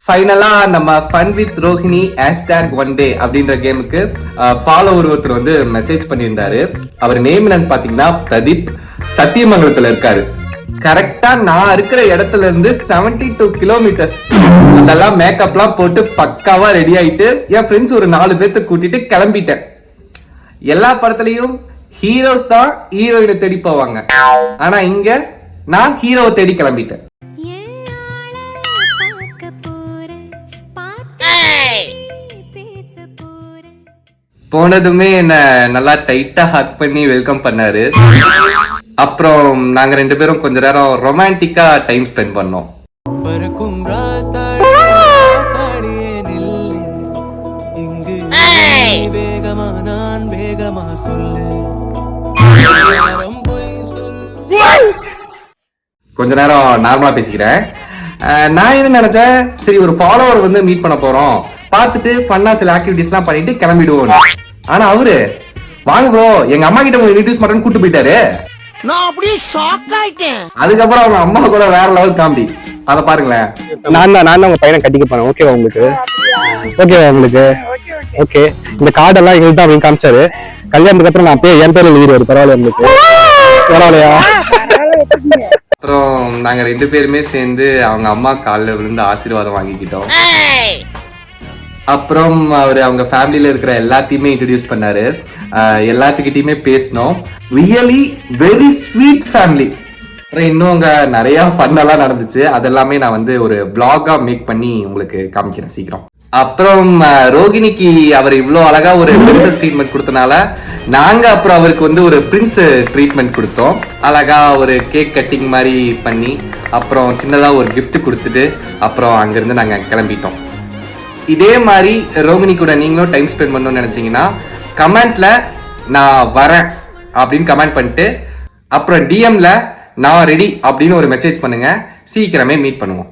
ஃபைனலா நம்ம fun with Rohini #1day அப்படின்ற கேமுக்கு ஃபாலோவர் ஒருத்தர் வந்து மெசேஜ் பண்ணியிருந்தாரு. அவர் நேம் என்னன்னு பாத்தீங்கன்னா பிரதீப், சத்தியமங்கலத்துல இருக்காரு. கரெக்டா நான் இருக்கிற இடத்துல இருந்து 72 கிலோமீட்டர்ஸ் அதெல்லாம் மேக்கப்லாம் போட்டு பக்காவா ரெடி ஆயிட்டு என் ஃப்ரெண்ட்ஸ் ஒரு 4 பேர்த்த கூட்டிட்டு கிளம்பிட்டேன். எல்லா படத்துலயும் ஹீரோஸ் தான் ஹீரோயினை தேடி போவாங்க, ஆனா இங்க நான் ஹீரோவை தேடி கிளம்பிட்டேன். போனதுமே என்ன நல்லா டைட்டா ஹக் பண்ணி வெல்கம் பண்ணாரு. அப்புறம் நாங்க 2 பேரும் கொஞ்ச நேரம் ரொமான்டிக்கா டைம் ஸ்பெண்ட் பண்ணோம். கொஞ்ச நேரம் நார்மலா பேசிக்கிறேன். நான் என்ன நினைச்சேன், சரி ஒரு ஃபாலோவர் வந்து மீட் பண்ண போறோம், பார்த்துட்டு ஃபன்னா சில ஆக்டிவிட்டிஸ்லாம் பண்ணிட்டு கிளம்பிடுவோம். ஆனா அவரு வாங்க ப்ரோ எங்க அம்மா கிட்ட உங்களுக்கு இன்ட்ரோடியூஸ் பண்றேன்னு கூட்டு போயிட்டாரு. நான் அப்படியே ஷாக் ஆயிட்டேன். அதுக்கப்புறம் அவங்க அம்மா கூட வேற லெவல் காமெடி. அத பாருங்களேன். நான் தான் உங்க பையனை கட்டிக்க போறேன். ஓகேவா உங்களுக்கு? ஓகேவா உங்களுக்கு? ஓகே. இந்த கார்டெல்லாம் எங்களுக்கு தான் அவங்க காமிச்சாரு. கல்யாணத்துக்கு அப்புறம் நான் போய் என் பேர்ல எழுதிடுவாரு. பரவாயில்ல உங்களுக்கு? பரவாயில்லையா? அப்புறம் நாங்க 2 பேருமே சேர்ந்து அவங்க அம்மா காலில் விழுந்து ஆசீர்வாதம் வாங்கிக்கிட்டோம். அப்புறம் அவர் அவங்க ஃபேமிலியில இருக்கிற எல்லாத்தையுமே இன்ட்ரடியூஸ் பண்ணாரு. எல்லாத்துக்கிட்டையுமே பேசணும். Really very sweet family. இன்னும் அங்க நிறைய ஃபன்னெல்லாம் நடந்துச்சு. அதெல்லாமே நான் வந்து ஒரு பிளாகா மேக் பண்ணி உங்களுக்கு காமிக்கிறேன் சீக்கிரம். அப்புறம் ரோகிணிக்கு அவர் இவ்வளோ அழகா ஒரு பிரின்சஸ் ட்ரீட்மெண்ட் கொடுத்தனால நாங்க அப்புறம் அவருக்கு வந்து ஒரு பிரின்ஸ் ட்ரீட்மெண்ட் கொடுத்தோம். அழகா ஒரு கேக் கட்டிங் மாதிரி பண்ணி அப்புறம் சின்னதா ஒரு கிஃப்ட் கொடுத்துட்டு அப்புறம் அங்கிருந்து நாங்க கிளம்பிட்டோம். இதே மாதிரி ரோகிணி கூட நீங்களும் டைம் ஸ்பெண்ட் பண்ணணும்னு நினைச்சீங்கன்னா கமெண்ட்ல நான் வரேன் அப்படின்னு கமெண்ட் பண்ணிட்டு அப்புறம் டிஎம்ல நான் ரெடி அப்படின்னு ஒரு மெசேஜ் பண்ணுங்க. சீக்கிரமே மீட் பண்ணுவோம்.